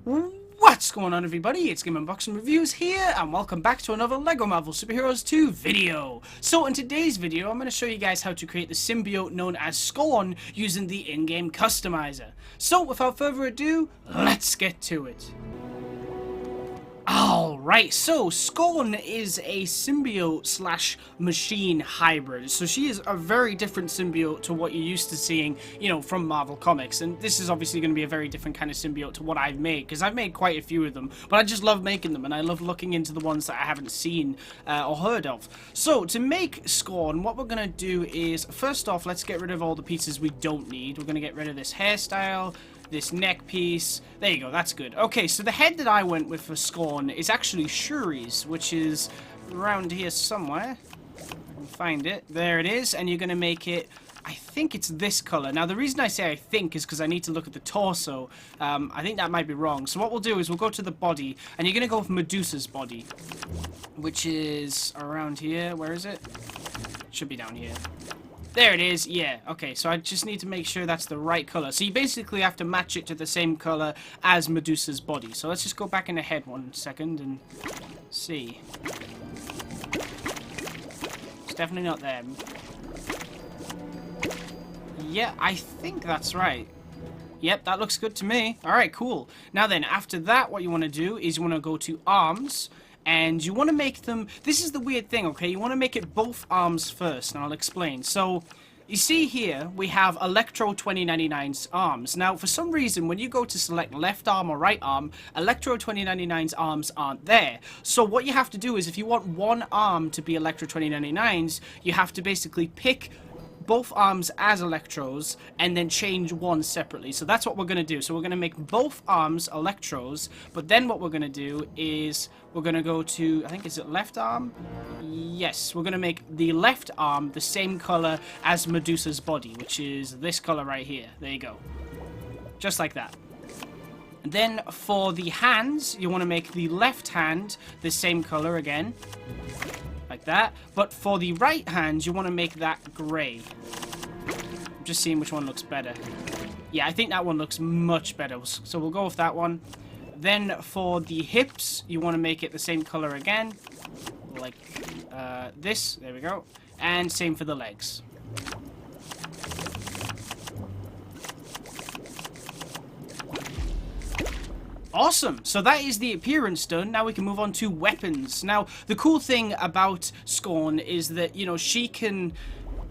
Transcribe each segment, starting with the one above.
What's going on, everybody? It's GameUnboxingReviews here, and welcome back to another LEGO Marvel Superheroes 2 video. So in today's video, I'm going to show you guys how to create the symbiote known as Scorn using the in-game Customiser. So without further ado, let's get to it. Alright, so Scorn is a symbiote slash machine hybrid. So she is a very different symbiote to what you're used to seeing, you know, from Marvel Comics. And this is obviously going to be a very different kind of symbiote to what I've made, because I've made quite a few of them. But I just love making them, and I love looking into the ones that I haven't seen or heard of. So to make Scorn, what we're going to do is, first off, let's get rid of all the pieces we don't need. We're going to get rid of this hairstyle, this neck piece. There you go, that's good. Okay, so the head that I went with for Scorn is actually Shuri's, which is around here somewhere. I'll find it. There it is, and you're going to make it, I think it's this color. Now, the reason I say I think is because I need to look at the torso. I think that might be wrong. So what we'll do is we'll go to the body, and you're going to go with Medusa's body, which is around here. Where is it? Should be down here. There it is, yeah. Okay, so I just need to make sure that's the right color. So you basically have to match it to the same color as Medusa's body. So let's just go back in the head 1 second and see. It's definitely not them. Yeah, I think that's right. Yep, that looks good to me. Alright, cool. Now then, after that, what you want to do is you want to go to arms. And you want to make them, this is the weird thing, okay? You want to make it both arms first, and I'll explain. So, you see here, we have Electro 2099's arms. Now, for some reason, when you go to select left arm or right arm, Electro 2099's arms aren't there. So what you have to do is, if you want one arm to be Electro 2099's, you have to basically pick both arms as Electros and then change one separately. So that's what we're going to do. So we're going to make both arms Electros, but then what we're going to do is we're going to go to, I think, is it left arm? Yes, we're going to make the left arm the same color as Medusa's body, which is this color right here. There you go. Just like that. And then for the hands, you want to make the left hand the same color again. Like that. But for the right hand, you want to make that grey. I'm just seeing which one looks better. Yeah, I think that one looks much better. So we'll go with that one. Then for the hips, you want to make it the same color again. Like this. There we go. And same for the legs. Awesome, so that is the appearance done. Now we can move on to weapons. Now, the cool thing about Scorn is that, you know, she can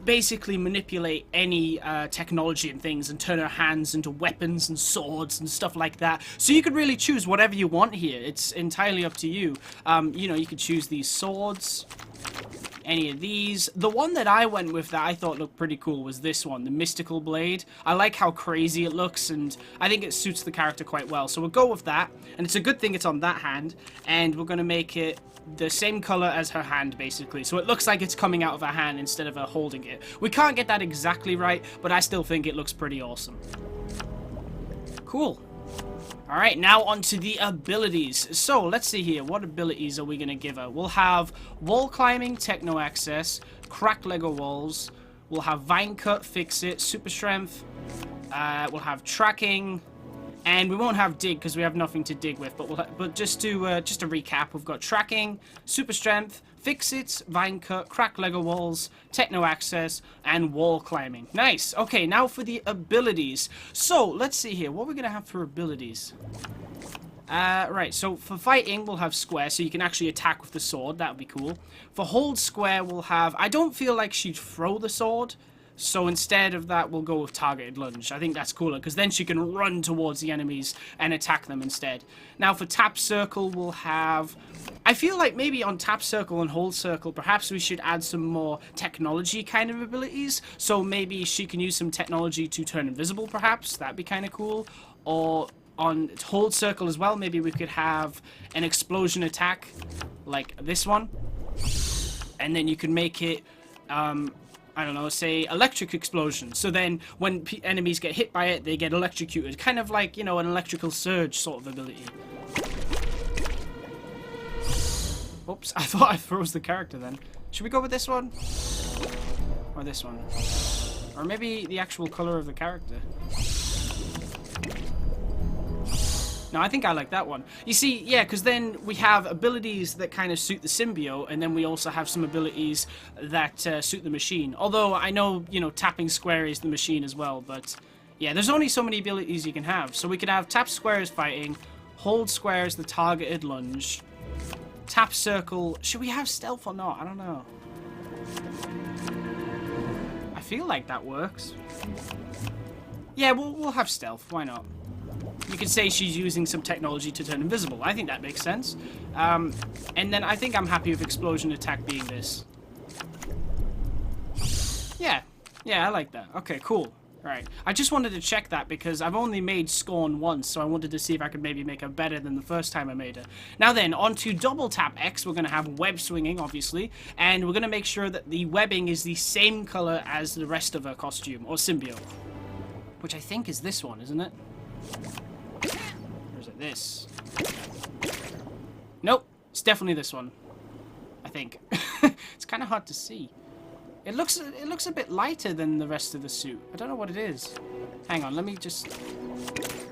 basically manipulate any technology and things and turn her hands into weapons and swords and stuff like that. So you could really choose whatever you want here. It's entirely up to you. You know, you could choose these swords, any of these. The one that I went with that I thought looked pretty cool was this one, the Mystical Blade. I like how crazy it looks, and I think it suits the character quite well. So we'll go with that, and it's a good thing it's on that hand, and we're going to make it the same color as her hand, basically. So it looks like it's coming out of her hand instead of her holding it. We can't get that exactly right, but I still think it looks pretty awesome. Cool. Alright, now onto the abilities. So, let's see here. What abilities are we going to give her? We'll have wall climbing, techno access, crack Lego walls. We'll have vine cut, fix it, super strength. We'll have tracking. And we won't have dig because we have nothing to dig with. But just to recap, we've got tracking, super strength, fix it, vine cut, crack Lego walls, techno access, and wall climbing. Nice. Okay, now for the abilities. So let's see here. What are we gonna have for abilities? Right. So for fighting, we'll have square, so you can actually attack with the sword. That would be cool. For hold square, we'll have. I don't feel like she'd throw the sword. So instead of that, we'll go with targeted lunge. I think that's cooler, because then she can run towards the enemies and attack them instead. Now for tap circle, we'll have... I feel like maybe on tap circle and hold circle, perhaps we should add some more technology kind of abilities. So maybe she can use some technology to turn invisible, perhaps. That'd be kind of cool. Or on hold circle as well, maybe we could have an explosion attack, like this one. And then you can make it... I don't know, say electric explosion. So then when enemies get hit by it, they get electrocuted. Kind of like, you know, an electrical surge sort of ability. Oops, I thought I froze the character then. Should we go with this one? Or this one? Or maybe the actual color of the character? No, I think I like that one. You see, yeah, because then we have abilities that kind of suit the symbiote, and then we also have some abilities that suit the machine. Although I know, you know, tapping square is the machine as well, but yeah, there's only so many abilities you can have. So we can have tap square as fighting, hold square as the targeted lunge, tap circle. Should we have stealth or not? I don't know. I feel like that works. Yeah, we'll have stealth. Why not? You could say she's using some technology to turn invisible. I think that makes sense. And then I think I'm happy with explosion attack being this. Yeah. Yeah, I like that. Okay, cool. Alright. I just wanted to check that because I've only made Scorn once, so I wanted to see if I could maybe make her better than the first time I made her. Now then, on to double tap X, we're going to have web swinging, obviously, and we're going to make sure that the webbing is the same color as the rest of her costume, or symbiote. Which I think is this one, isn't it? Or is it this? Nope, it's definitely this one. I think. It's kind of hard to see. It looks a bit lighter than the rest of the suit. I don't know what it is. Hang on, let me just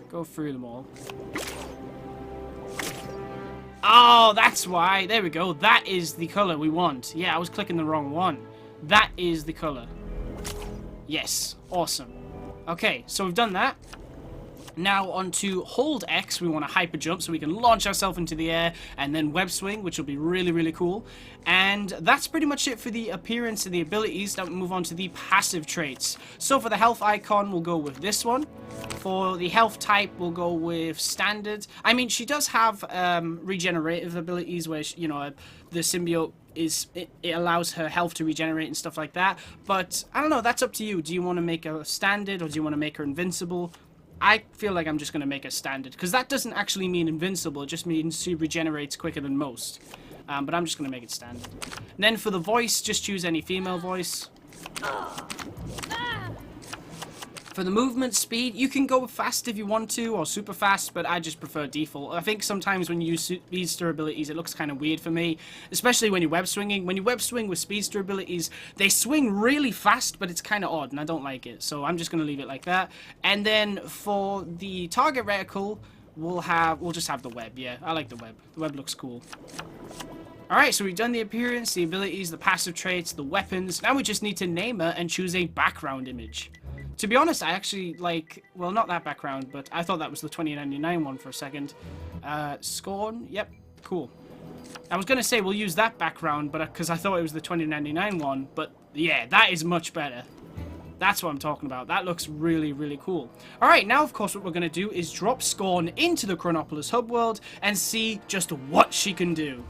go through them all. Oh, that's why. There we go. That is the color we want. Yeah, I was clicking the wrong one. That is the color. Yes, awesome. Okay, so we've done that. Now on to hold X, we want to hyper jump so we can launch ourselves into the air, and then web swing, which will be really, really cool. And that's pretty much it for the appearance and the abilities. Now we move on to the passive traits. So for the health icon, we'll go with this one. For the health type, we'll go with standard. I mean, she does have regenerative abilities where, you know, the symbiote it allows her health to regenerate and stuff like that. But I don't know, that's up to you. Do you want to make her standard or do you want to make her invincible? I feel like I'm just going to make a standard, because that doesn't actually mean invincible, it just means she regenerates quicker than most. But I'm just going to make it standard. And then for the voice, just choose any female voice. For the movement speed, you can go fast if you want to, or super fast, but I just prefer default. I think sometimes when you use speedster abilities, it looks kind of weird for me, especially when you're web swinging. When you web swing with speedster abilities, they swing really fast, but it's kind of odd, and I don't like it. So I'm just going to leave it like that. And then for the target reticle, we'll just have the web. Yeah, I like the web. The web looks cool. Alright, so we've done the appearance, the abilities, the passive traits, the weapons. Now we just need to name her and choose a background image. To be honest, I actually like, well, not that background, but I thought that was the 2099 one for a second. Scorn, yep, cool. I was going to say we'll use that background, but because I thought it was the 2099 one, but yeah, that is much better. That's what I'm talking about. That looks really, really cool. Alright, now of course what we're going to do is drop Scorn into the Chronopolis HUB World and see just what she can do.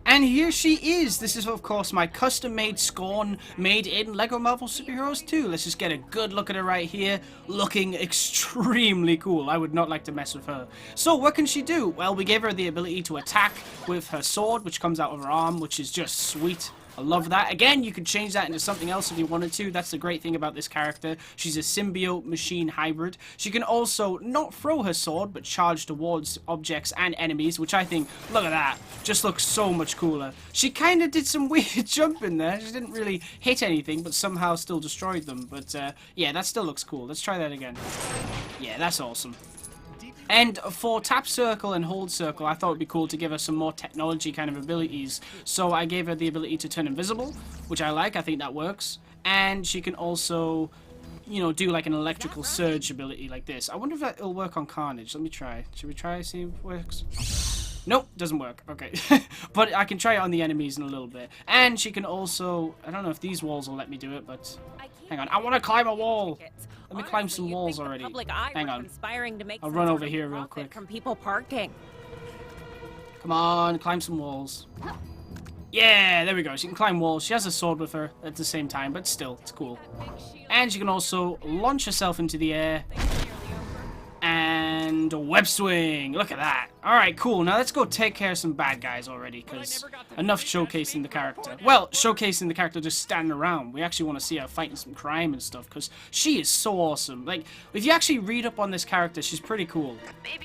And here she is. This is, of course, my custom-made Scorn made in LEGO Marvel Superheroes 2. Let's just get a good look at her right here. Looking extremely cool. I would not like to mess with her. So, what can she do? Well, we gave her the ability to attack with her sword, which comes out of her arm, which is just sweet. I love that. Again, you could change that into something else if you wanted to. That's the great thing about this character. She's a symbiote machine hybrid. She can also not throw her sword, but charge towards objects and enemies, which I think, look at that, just looks so much cooler. She kind of did some weird jumping there. She didn't really hit anything, but somehow still destroyed them. But yeah, that still looks cool. Let's try that again. Yeah, that's awesome. And for tap circle and hold circle, I thought it would be cool to give her some more technology kind of abilities. So I gave her the ability to turn invisible, which I like. I think that works. And she can also, you know, do like an electrical surge ability like this. I wonder if that will work on Carnage. Let me try. Should we try see if it works? Nope, doesn't work. Okay. But I can try it on the enemies in a little bit. And she can also, I don't know if these walls will let me do it, but hang on. I want to climb a wall. Let me climb some walls already. Hang on. I'll run over here real quick. From people parking. Come on, climb some walls. Yeah, there we go. She can climb walls. She has a sword with her at the same time, but still, it's cool. And she can also launch herself into the air. And a web swing. Look at that. Alright, cool. Now let's go take care of some bad guys already, because enough showcasing the character. Well, showcasing the character just standing around. We actually want to see her fighting some crime and stuff, because she is so awesome. Like, if you actually read up on this character, she's pretty cool.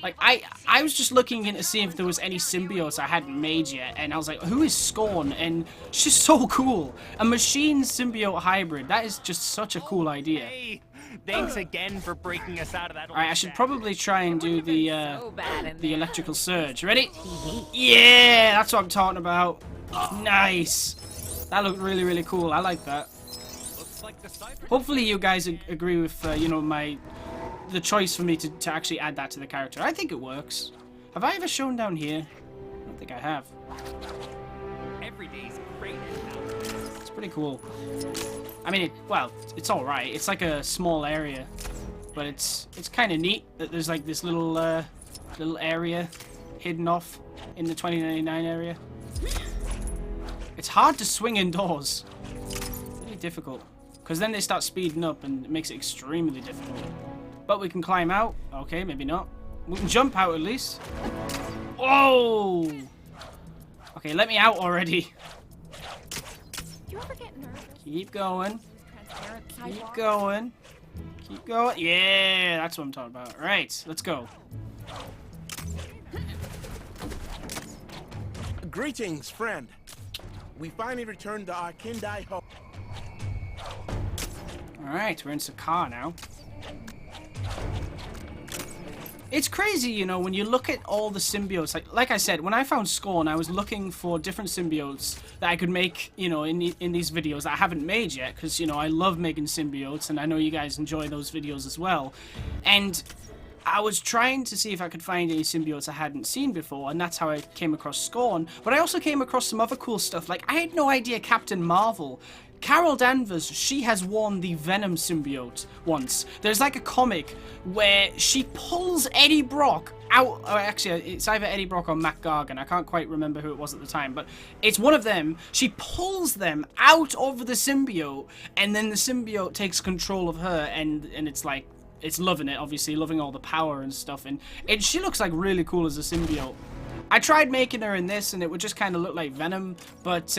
Like, I was just looking in to see if there was any symbiotes I hadn't made yet, and I was like, who is Scorn? And she's so cool. A machine symbiote hybrid. That is just such a cool idea. Hey, Thanks again for breaking us out of that. Alright, I should probably try and do the So bad in there. electrical surge. Ready? Yeah, that's what I'm talking about. Nice. That looked really, really cool. I like that. Hopefully you guys agree with, you know, the choice for me to actually add that to the character. I think it works. Have I ever shown down here? I don't think I have. Every day's great. It's pretty cool. I mean, well, it's alright. It's like a small area. But it's kind of neat that there's like this little area hidden off in the 2099 area. It's hard to swing indoors. Really difficult. Because then they start speeding up and it makes it extremely difficult. But we can climb out. Okay, maybe not. We can jump out at least. Whoa! Okay, let me out already. Do you ever get nervous? Keep going. Transparent Keep sidewalks? going. Keep going. Yeah, that's what I'm talking about. Right, let's go. Greetings, friend. We finally returned to our Kindai home. Alright, we're in Sakaar now. It's crazy, you know, when you look at all the symbiotes. Like I said, when I found Scorn, I was looking for different symbiotes that I could make, you know, in these videos that I haven't made yet. Because, you know, I love making symbiotes, and I know you guys enjoy those videos as well. And I was trying to see if I could find any symbiotes I hadn't seen before, and that's how I came across Scorn. But I also came across some other cool stuff. Like, I had no idea Captain Marvel, Carol Danvers, she has worn the Venom symbiote once. There's like a comic where she pulls Eddie Brock out, or actually it's either Eddie Brock or Matt Gargan, I can't quite remember who it was at the time, but it's one of them. She pulls them out of the symbiote, and then the symbiote takes control of her, and it's like, it's loving it, obviously, loving all the power and stuff, and she looks like really cool as a symbiote. I tried making her in this, and it would just kind of look like Venom, but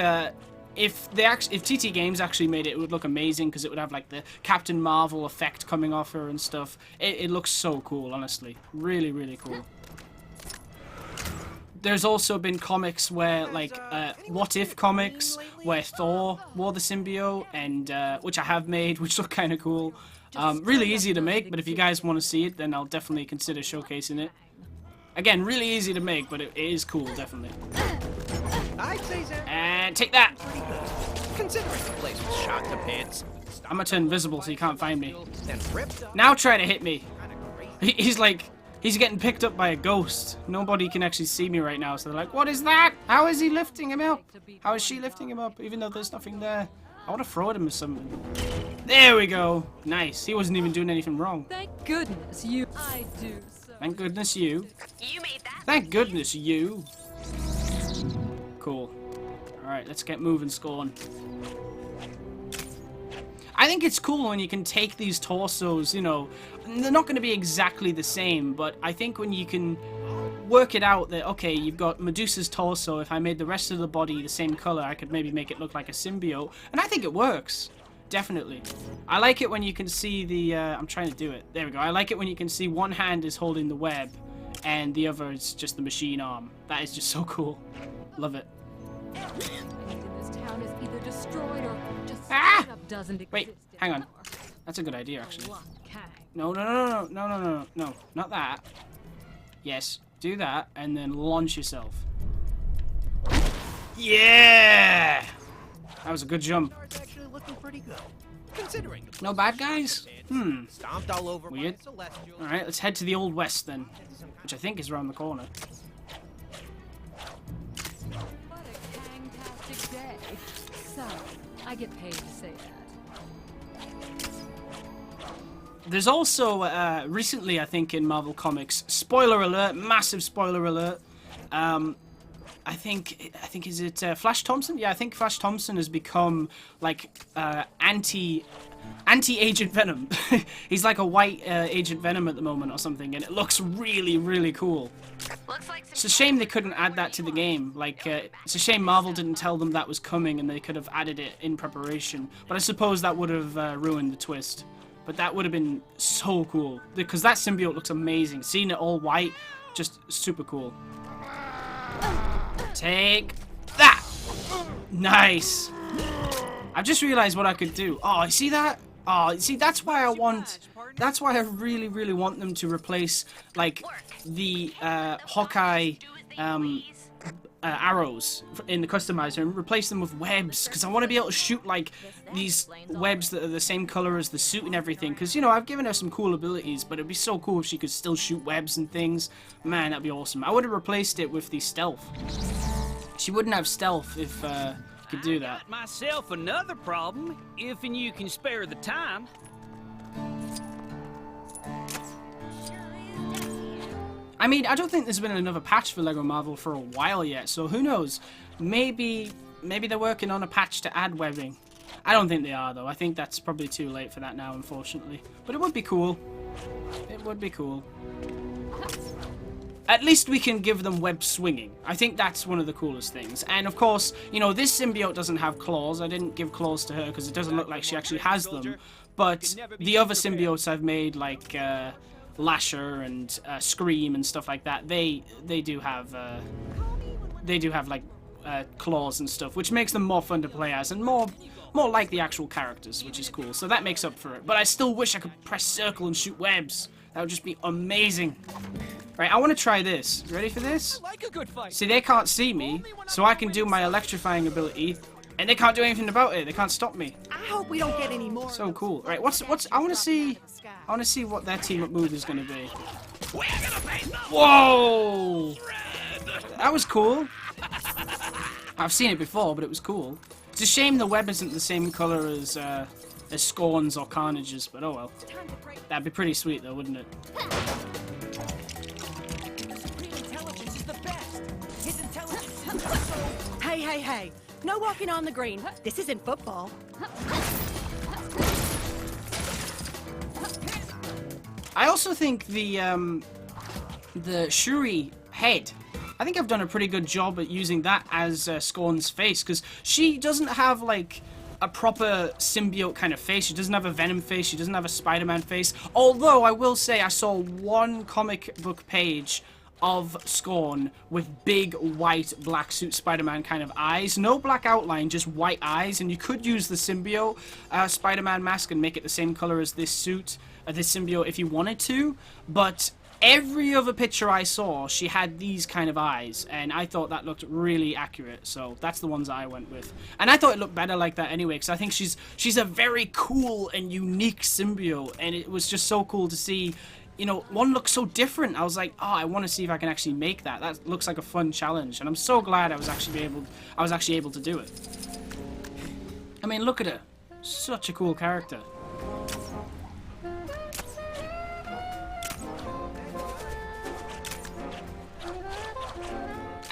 if TT Games actually made it, it would look amazing, because it would have like the Captain Marvel effect coming off her and stuff. It looks so cool, honestly. Really, really cool. There's also been comics where, like, What If comics, where Thor wore the symbiote, and which I have made, which look kind of cool. Really easy to make, but if you guys want to see it, then I'll definitely consider showcasing it. Again, really easy to make, but it is cool, definitely. I'd say so. And take that! Considering the place was shot to bits. I'm gonna turn invisible so you can't find me. Then ripped up. Now try to hit me. Kinda crazy. He's like, he's getting picked up by a ghost. Nobody can actually see me right now, so they're like, what is that? How is he lifting him up? How is she lifting him up, even though there's nothing there? I want to throw at him or something. There we go. Nice. He wasn't even doing anything wrong. Thank goodness you. I do so. Thank goodness you. You made that. Thank goodness you. Cool. Alright, let's get moving, Scorn. I think it's cool when you can take these torsos, you know, they're not going to be exactly the same, but I think when you can work it out that, okay, you've got Medusa's torso, if I made the rest of the body the same color, I could maybe make it look like a symbiote, and I think it works. Definitely. I like it when you can see the, I'm trying to do it. There we go. I like it when you can see one hand is holding the web, and the other is just the machine arm. That is just so cool. Love it. This town is either destroyed or just Ah! straight up doesn't exist. Wait, hang on. That's a good idea, actually. One Kang. No, not that. Yes, do that, and then launch yourself. Yeah! That was a good jump. It's actually looking pretty good. Considering the No bad guys? stomped all over Weird. by celestials. Alright, let's head to the Old West then, which I think is around the corner. What a Kang-tastic day. So, I get paid to say that. There's also, recently, I think, in Marvel Comics, spoiler alert, massive spoiler alert, I think is it Flash Thompson? Yeah, I think Flash Thompson has become like anti-Agent Venom. He's like a white Agent Venom at the moment or something, and it looks really, really cool. It's a shame they couldn't add that to the game. Like, it's a shame Marvel didn't tell them that was coming, and they could have added it in preparation. But I suppose that would have ruined the twist. But that would have been so cool, because that symbiote looks amazing. Seeing it all white, just super cool. Take that! Nice! I've just realized what I could do. Oh, you see that? Oh, see, that's why I really, really want them to replace, like, the Hawkeye arrows in the Customiser and replace them with webs, because I want to be able to shoot, like, these webs that are the same color as the suit and everything, because, you know, I've given her some cool abilities, but it'd be so cool if she could still shoot webs and things. Man, that'd be awesome. I would have replaced it with the stealth. She wouldn't have stealth if could do that. Got myself another problem, if and you can spare the time. I mean, I don't think there's been another patch for LEGO Marvel for a while yet, so who knows? Maybe they're working on a patch to add webbing. I don't think they are, though. I think that's probably too late for that now, unfortunately. But it would be cool. It would be cool. At least we can give them web swinging. I think that's one of the coolest things. And of course, you know, this symbiote doesn't have claws. I didn't give claws to her because it doesn't look like she actually has them. But the other symbiotes I've made, like Lasher and Scream and stuff like that, they do have like claws and stuff, which makes them more fun to play as and more like the actual characters, which is cool. So that makes up for it. But I still wish I could press circle and shoot webs. That would just be amazing. Right, I want to try this. Ready for this? Like a good fight. See, they can't see me, so I can do my electrifying ability, and they can't do anything about it. They can't stop me. I hope we don't get any more. So cool. Right, what's I want to see what their team up move is going to be. Whoa! That was cool. I've seen it before, but it was cool. It's a shame the web isn't the same color as Scorn's or Carnage's, but oh well. That'd be pretty sweet though, wouldn't it? Intelligence is the best. His intelligence is so... Hey. No walking on the green. This isn't football. I also think the Shuri head, I think I've done a pretty good job at using that as Scorn's face, because she doesn't have like a proper symbiote kind of face. She doesn't have a Venom face. She doesn't have a Spider-Man face. Although I will say I saw one comic book page of Scorn with big white black suit Spider-Man kind of eyes. No black outline, just white eyes. And you could use the symbiote Spider-Man mask and make it the same color as this suit, this symbiote if you wanted to. But every other picture I saw, she had these kind of eyes, and I thought that looked really accurate, so that's the ones I went with. And I thought it looked better like that anyway, because I think she's a very cool and unique symbiote, and it was just so cool to see, you know, one looks so different. I was like, oh, I want to see if I can actually make that. That looks like a fun challenge, and I'm so glad I was actually able to do it. I mean, look at her. Such a cool character.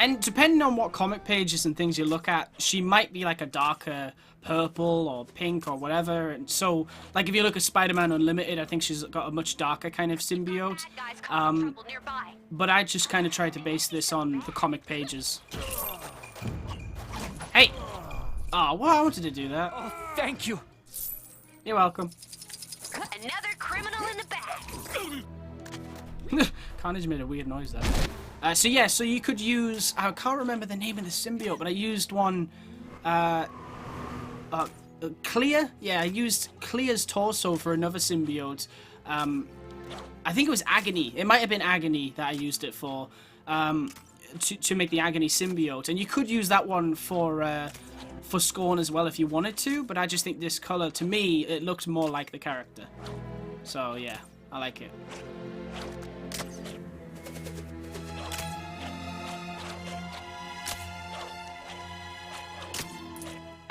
And depending on what comic pages and things you look at, she might be like a darker purple or pink or whatever. And so, like if you look at Spider-Man Unlimited, I think she's got a much darker kind of symbiote. But I just kind of tried to base this on the comic pages. Hey! Oh, well, I wanted to do that. Oh, thank you. You're welcome. Another criminal in the back. Carnage made a weird noise there. So yeah, so you could use, I can't remember the name of the symbiote, but I used one, Clea? Yeah, I used Clea's torso for another symbiote. I think it was Agony. It might have been Agony that I used it for, to make the Agony symbiote. And you could use that one for Scorn as well if you wanted to, but I just think this color, to me, it looked more like the character. So yeah, I like it.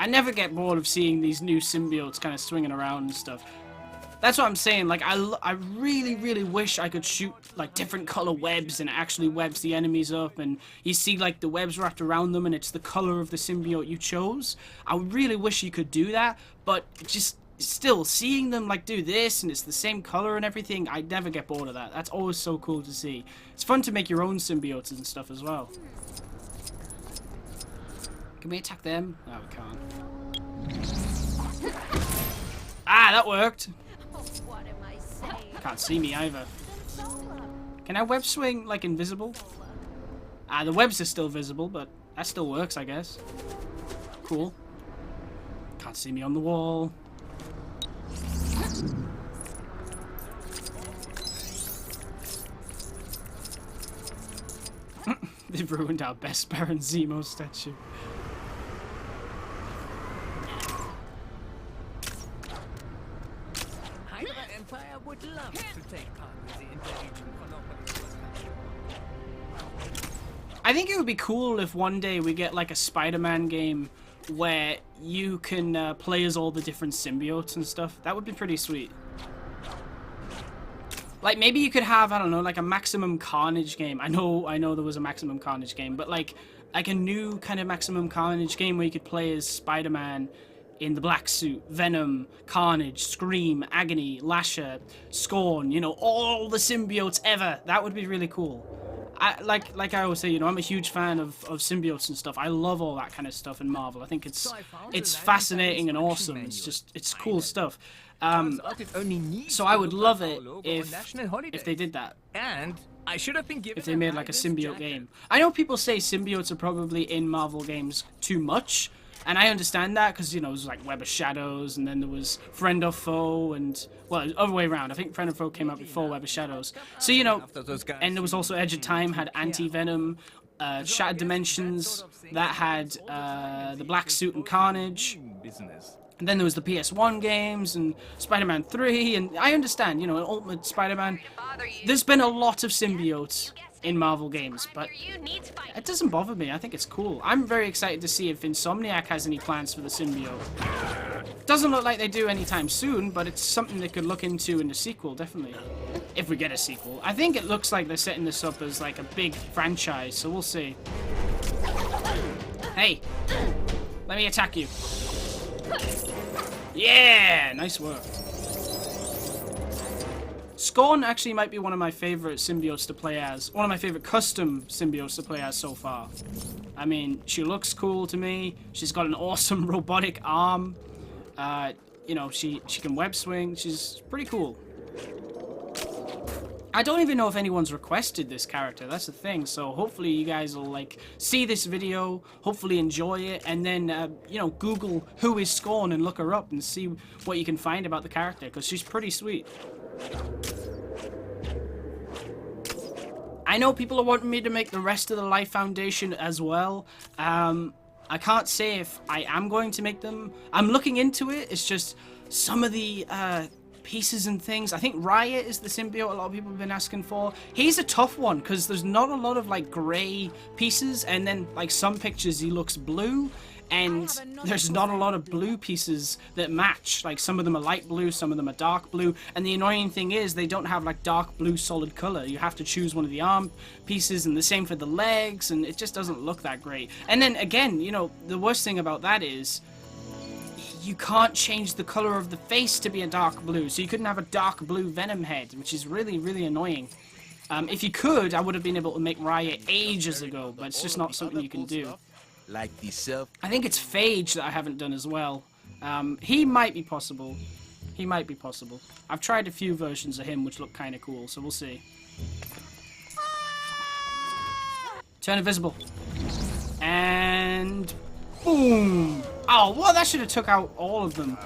I never get bored of seeing these new symbiotes kind of swinging around and stuff. That's what I'm saying. Like, I really, really wish I could shoot, like, different color webs and it actually webs the enemies up. And you see, like, the webs wrapped around them and it's the color of the symbiote you chose. I really wish you could do that. But just still, seeing them, like, do this and it's the same color and everything, I never get bored of that. That's always so cool to see. It's fun to make your own symbiotes and stuff as well. Can we attack them? No, we can't. Ah, that worked. Oh, what am I saying? Can't see me either. Can I web swing like invisible? Ah, the webs are still visible, but that still works, I guess. Cool. Can't see me on the wall. They've ruined our best Baron Zemo statue. Hydra Empire would love to take part in the invasion Chronopolis was having. I think it would be cool if one day we get like a Spider-Man game where you can play as all the different symbiotes and stuff. That would be pretty sweet. Like maybe you could have, I don't know, like a Maximum Carnage game. I know there was a Maximum Carnage game, but like a new kind of Maximum Carnage game where you could play as Spider-Man in the black suit, Venom, Carnage, Scream, Agony, Lasher, Scorn, you know, all the symbiotes ever. That would be really cool. Like I always say, you know, I'm a huge fan of symbiotes and stuff. I love all that kind of stuff in Marvel. I think it's fascinating and awesome. It's cool stuff. So I would love it if they did that. And I should have been given if they made like a symbiote game. I know people say symbiotes are probably in Marvel games too much, and I understand that because, you know, it was like Web of Shadows, and then there was Friend or Foe, and, well, it was the other way around. I think Friend or Foe came out before Web of Shadows. So, you know, and there was also Edge of Time had Anti-Venom, Shattered Dimensions, that had the Black Suit and Carnage. And then there was the PS1 games and Spider-Man 3, and I understand, you know, Ultimate Spider-Man. There's been a lot of symbiotes in Marvel games, but it doesn't bother me. I think it's cool. I'm very excited to see if Insomniac has any plans for the symbiote. Doesn't look like they do anytime soon, but it's something they could look into in the sequel, definitely. If we get a sequel. I think it looks like they're setting this up as like a big franchise, so we'll see. Hey, let me attack you. Yeah, nice work. Scorn actually might be one of my favorite symbiotes to play as. One of my favorite custom symbiotes to play as so far. I mean, she looks cool to me. She's got an awesome robotic arm. You know, she can web swing. She's pretty cool. I don't even know if anyone's requested this character. That's the thing. So hopefully you guys will like see this video, hopefully enjoy it, and then you know, Google who is Scorn and look her up and see what you can find about the character, because she's pretty sweet. I know people are wanting me to make the rest of the Life Foundation as well. I can't say if I am going to make them. I'm looking into it. It's just some of the pieces and things. I think Riot is the symbiote a lot of people have been asking for. He's a tough one because there's not a lot of like grey pieces, and then like some pictures he looks blue, and there's not a lot of blue pieces that match. Like some of them are light blue, some of them are dark blue, and the annoying thing is they don't have like dark blue solid color. You have to choose one of the arm pieces, and the same for the legs, and it just doesn't look that great. And then again, you know, the worst thing about that is you can't change the color of the face to be a dark blue, so you couldn't have a dark blue Venom head, which is really, really annoying. If you could, I would have been able to make Riot ages ago, but it's just not something you can do. Like the self. I think it's Phage that I haven't done as well. He might be possible. He might be possible. I've tried a few versions of him which look kind of cool, so we'll see. Turn invisible. And boom! Oh, well, that should have took out all of them.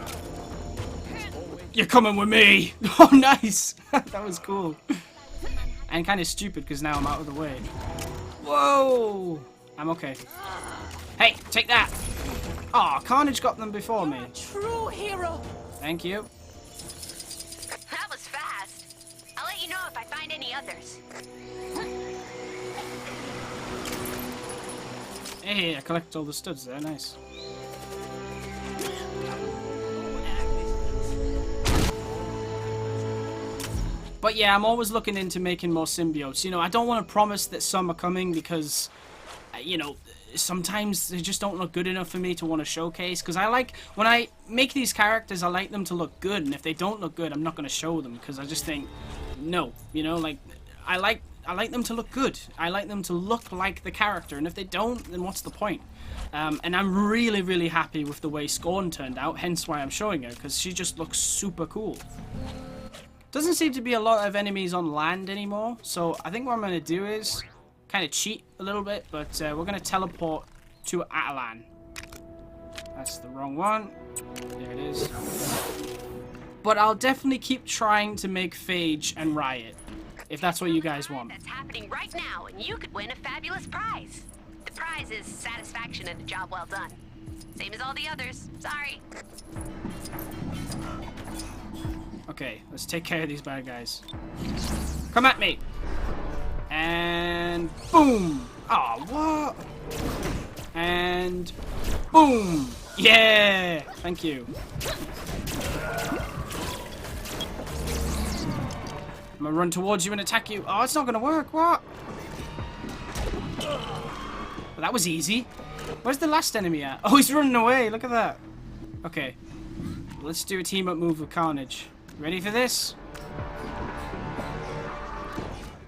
You're coming with me! Oh, nice! That was cool. And kind of stupid because now I'm out of the way. Whoa! I'm okay. Hey, take that! Oh, Carnage got them before me. True hero. Thank you. That was fast. I'll let you know if I find any others. Hey, I collected all the studs there. Nice. But yeah, I'm always looking into making more symbiotes. You know, I don't want to promise that some are coming because, you know, sometimes they just don't look good enough for me to want to showcase. Because I like, when I make these characters, I like them to look good. And if they don't look good, I'm not going to show them. Because I just think, no. You know, like, I like them to look good. I like them to look like the character. And if they don't, then what's the point? And I'm really, really happy with the way Scorn turned out. Hence why I'm showing her. Because she just looks super cool. Doesn't seem to be a lot of enemies on land anymore, so I think what I'm going to do is kind of cheat a little bit, but we're going to teleport to Atalan. That's the wrong one. There it is. But I'll definitely keep trying to make Phage and Riot. if that's what you guys want. That's happening right now, and you could win a fabulous prize. The prize is satisfaction and a job well done. Same as all the others. Sorry. Okay, let's take care of these bad guys. Come at me! And boom! Oh, what? And boom! Yeah! Thank you. I'm gonna run towards you and attack you. Oh, it's not gonna work. What? Well, that was easy. Where's the last enemy at? Oh, he's running away. Look at that. Okay. Let's do a team-up move with Carnage. Ready for this?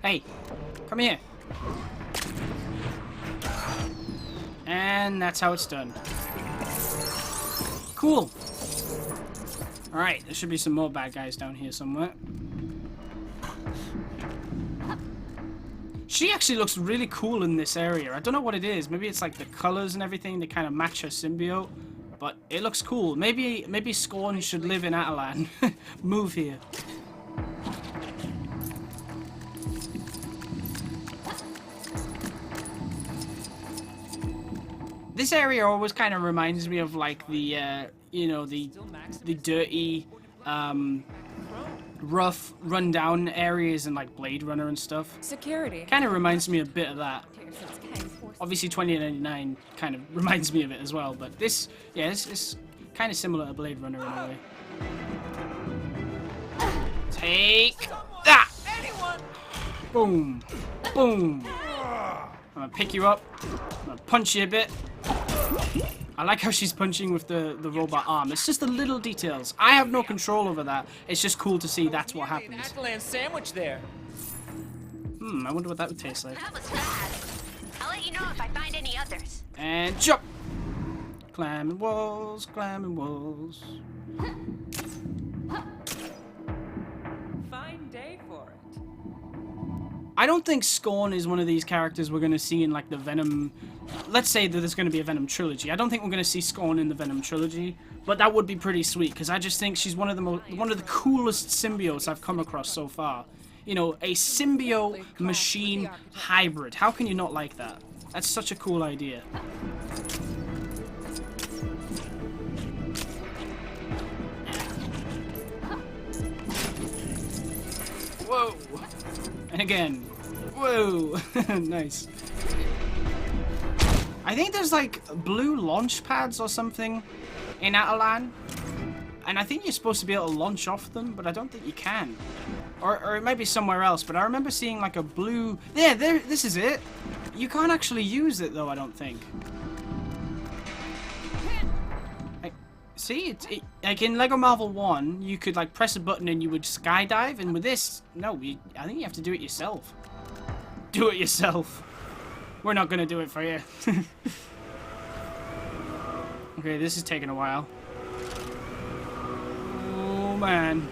Hey, come here. And that's how it's done. Cool. Alright, there should be some more bad guys down here somewhere. She actually looks really cool in this area. I don't know what it is. Maybe it's like the colors and everything. They kind of match her symbiote. But it looks cool. Maybe Scorn should live in Atalan. Move here. This area always kind of reminds me of like the, you know, the dirty, rough, rundown areas in like Blade Runner and stuff. Security. Kind of reminds me a bit of that. Obviously 2099 kind of reminds me of it as well, but this, yeah, it's kind of similar to Blade Runner in a way. Take that! Boom! Boom! I'm gonna pick you up. I'm gonna punch you a bit. I like how she's punching with the robot arm. It's just the little details. I have no control over that. It's just cool to see that's what happens. Atalan sandwich there. I wonder what that would taste like. That was fast. I'll let you know if I find any others. And jump! Climbing walls, climbing walls. Fine day for it. I don't think Scorn is one of these characters we're going to see in like the Venom... Let's say that there's going to be a Venom trilogy. I don't think we're going to see Scorn in the Venom trilogy, but that would be pretty sweet because I just think she's one of the coolest symbiotes I've come across so far. You know, a symbiote machine hybrid. How can you not like that? That's such a cool idea. Whoa! And again. Whoa! Nice. I think there's like blue launch pads or something in Atalan. And I think you're supposed to be able to launch off them, but I don't think you can. Or it might be somewhere else, but I remember seeing like a blue... Yeah, there, this is it. You can't actually use it though, I don't think. See, like in Lego Marvel 1, you could like press a button and you would skydive, and with this, no, I think you have to do it yourself. Do it yourself. We're not gonna do it for you. Okay, this is taking a while. Oh man.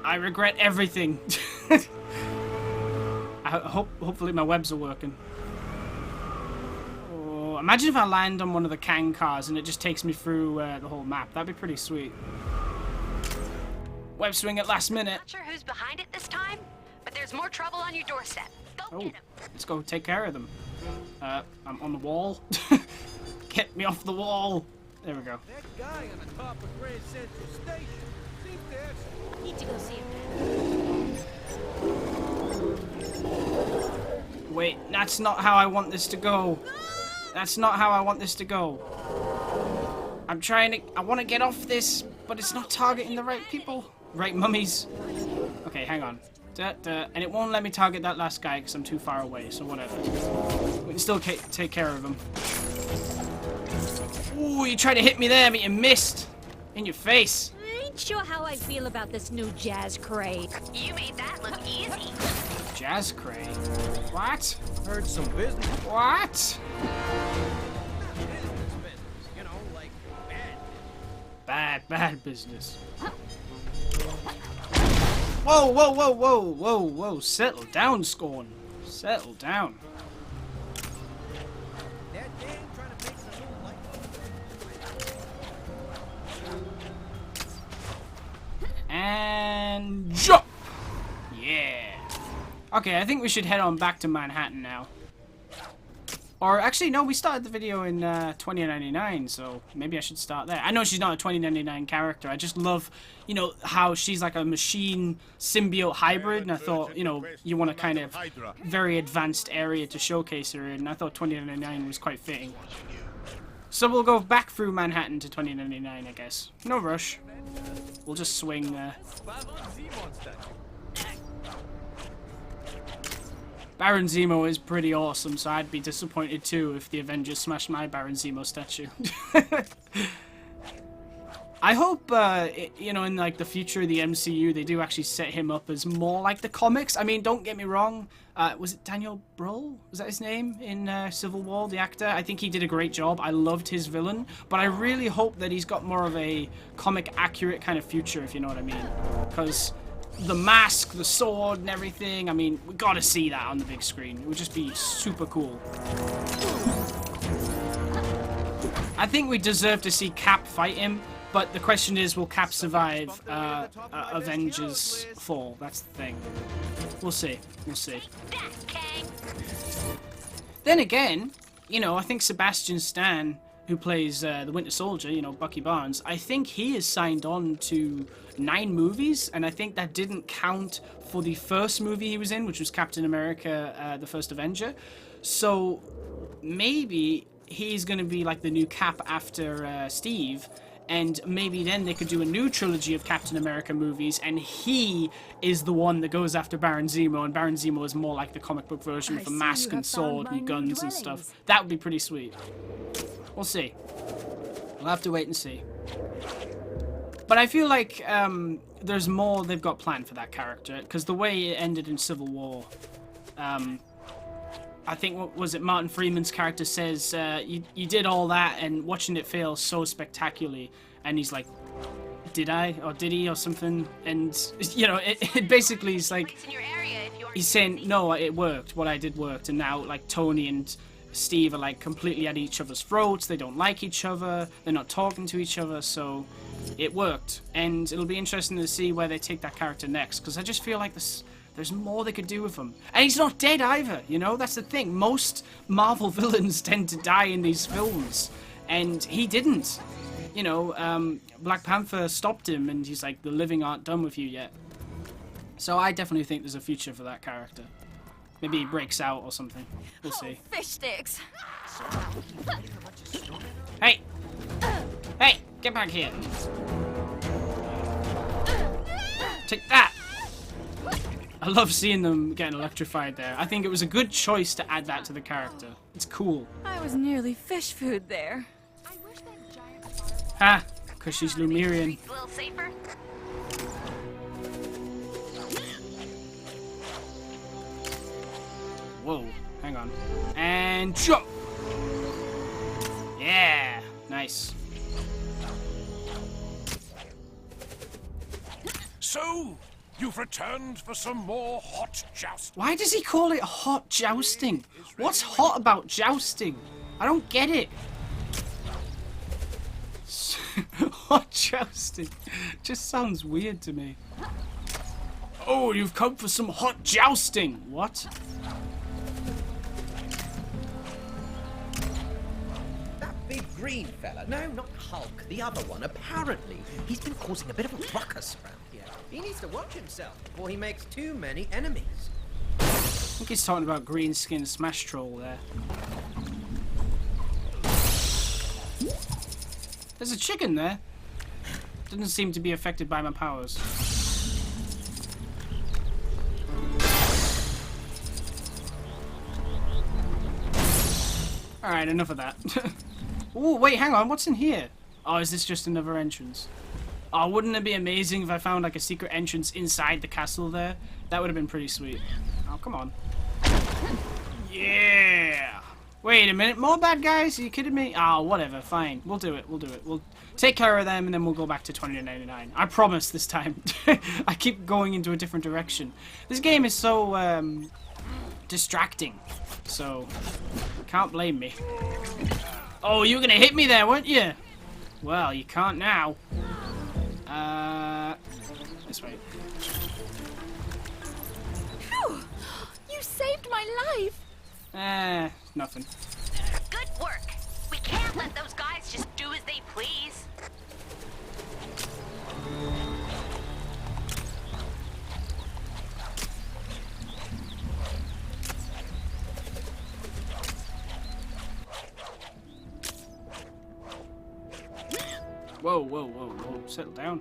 I regret everything. Hopefully my webs are working. Oh, imagine if I land on one of the Kang cars and it just takes me through the whole map. That'd be pretty sweet. Web swing at last minute. Not sure who's behind it this time, but there's more trouble on your doorstep. Go get 'em. Let's go take care of them. I'm on the wall. Get me off the wall. There we go. That guy on the top of Grand Central Station seems to have some... Need to go see him. Wait, that's not how I want this to go. That's not how I want this to go. I'm trying to... I want to get off this, but it's not targeting the right people. Right mummies. Okay, hang on. And it won't let me target that last guy because I'm too far away, so whatever. We can still take care of him. Ooh, you tried to hit me there, but you missed. In your face. I ain't sure how I feel about this new jazz craze. You made that look easy. Jazz cray. What? Heard some business. What? You know, like bad. Bad business. Whoa, whoa, whoa, whoa, whoa, whoa. Settle down, Scorn. Settle down. That dame trying to make some new life. And jump! Yeah. Okay, I think we should head on back to Manhattan now. Or actually, no, we started the video in 2099, so maybe I should start there. I know she's not a 2099 character. I just love, you know, how she's like a machine symbiote hybrid, and I thought, you know, you want a kind of very advanced area to showcase her in, and I thought 2099 was quite fitting. So we'll go back through Manhattan to 2099, I guess. No rush. We'll just swing. Baron Zemo is pretty awesome, so I'd be disappointed too if the Avengers smashed my Baron Zemo statue. I hope, you know, in like the future of the MCU, they do actually set him up as more like the comics. I mean, don't get me wrong. Was it Daniel Brühl? Was that his name in Civil War, the actor? I think he did a great job. I loved his villain, but I really hope that he's got more of a comic-accurate kind of future, if you know what I mean. Because the mask, the sword, and everything, I mean, we gotta see that on the big screen. It would just be super cool. I think we deserve to see Cap fight him. But the question is, will Cap survive Avengers Fall? That's the thing. We'll see. We'll see. Then again, you know, I think Sebastian Stan, who plays the Winter Soldier, you know, Bucky Barnes, I think he is signed on to 9 movies, and I think that didn't count for the first movie he was in, which was Captain America, the First Avenger. So maybe he's going to be like the new Cap after Steve. And maybe then they could do a new trilogy of Captain America movies, and he is the one that goes after Baron Zemo, and Baron Zemo is more like the comic book version with a mask and sword and guns and stuff. That would be pretty sweet. We'll see. We'll have to wait and see. But I feel like there's more they've got planned for that character, because the way it ended in Civil War, I think, what was it, Martin Freeman's character says, you did all that and watching it fail so spectacularly, and he's like, did I? Or did he? Or something. And, you know, it basically is like, he's saying, no, it worked. What I did worked. And now, like, Tony and Steve are, like, completely at each other's throats. They don't like each other. They're not talking to each other. So it worked. And it'll be interesting to see where they take that character next, because I just feel like there's more they could do with him. And he's not dead either, you know? That's the thing. Most Marvel villains tend to die in these films. And he didn't. You know, Black Panther stopped him, and he's like, the living aren't done with you yet. So I definitely think there's a future for that character. Maybe he breaks out or something. We'll see. Fish sticks. Hey! Hey! Get back here! Take that! I love seeing them getting electrified there. I think it was a good choice to add that to the character. It's cool. I was nearly fish food there. Ha! Because she's Lumerian. A little safer. Whoa. Hang on. And jump! Yeah! Nice. So, you've returned for some more hot jousting. Why does he call it hot jousting? What's hot about jousting? I don't get it. Hot jousting. Just sounds weird to me. Oh, you've come for some hot jousting. What? That big green fella. No, not Hulk. The other one. Apparently, he's been causing a bit of a ruckus around here. He needs to watch himself before he makes too many enemies. I think he's talking about green skin smash troll there. There's a chicken there. Doesn't seem to be affected by my powers. Alright, enough of that. Oh, wait, hang on. What's in here? Oh, is this just another entrance? Oh, wouldn't it be amazing if I found like a secret entrance inside the castle there? That would have been pretty sweet. Oh, come on. Yeah! Wait a minute, more bad guys? Are you kidding me? Oh, whatever, fine. We'll do it, we'll do it. We'll take care of them and then we'll go back to 2099. I promise this time. I keep going into a different direction. This game is so, distracting. So, can't blame me. Oh, you were gonna hit me there, weren't you? Well, you can't now. This way. Phew! You saved my life! Nothing. Good work. We can't let those guys just do as they please. Whoa, whoa, whoa, whoa. Settle down.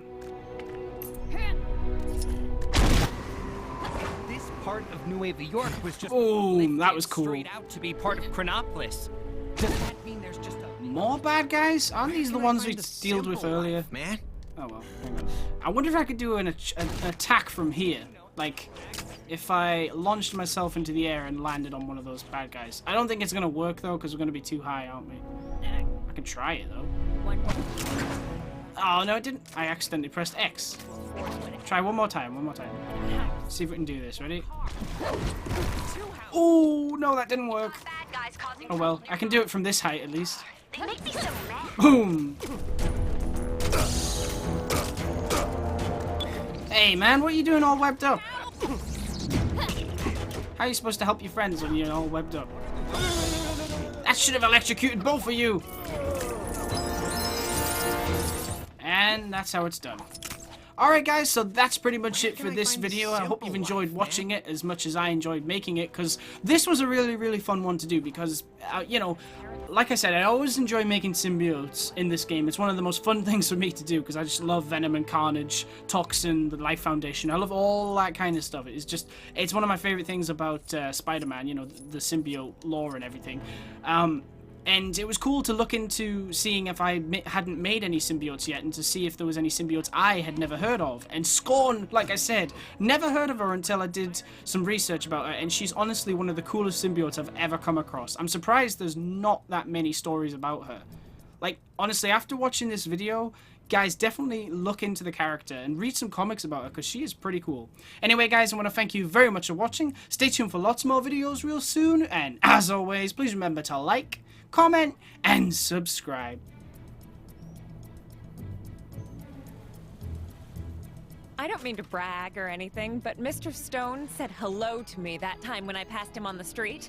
This part of Nueva York was just Boom, that was cool. straight out to be part of Chronopolis. Does that mean there's just a More bad guys? Aren't these the ones we dealt with earlier? Man. Oh well, hang on. I wonder if I could do an attack from here. Like, if I launched myself into the air and landed on one of those bad guys. I don't think it's gonna work though, because we're gonna be too high, aren't we? I can try it though. Oh no, it didn't. I accidentally pressed X. Try one more time, See if we can do this. Ready? Oh no, that didn't work. Bad guys causing Oh well, I can do it from this height at least. They make me so mad. Boom! Hey man, what are you doing all webbed up? How are you supposed to help your friends when you're all webbed up? That should have electrocuted both of you! And that's how it's done. Alright guys, so that's pretty much it for this video. I hope you've enjoyed watching it as much as I enjoyed making it, because this was a really, really fun one to do, because, you know, like I said, I always enjoy making symbiotes in this game. It's one of the most fun things for me to do, because I just love Venom and Carnage, Toxin, the Life Foundation. I love all that kind of stuff. It's one of my favorite things about Spider-Man, you know, the symbiote lore and everything. And it was cool to look into seeing if I hadn't made any symbiotes yet, and to see if there was any symbiotes I had never heard of. And Scorn, like I said, never heard of her until I did some research about her, and she's honestly one of the coolest symbiotes I've ever come across. I'm surprised there's not that many stories about her. Like, honestly, after watching this video, guys, definitely look into the character and read some comics about her, because she is pretty cool. Anyway, guys, I want to thank you very much for watching. Stay tuned for lots more videos real soon, and as always, please remember to like, comment, and subscribe. I don't mean to brag or anything, but Mr. Stone said hello to me that time when I passed him on the street.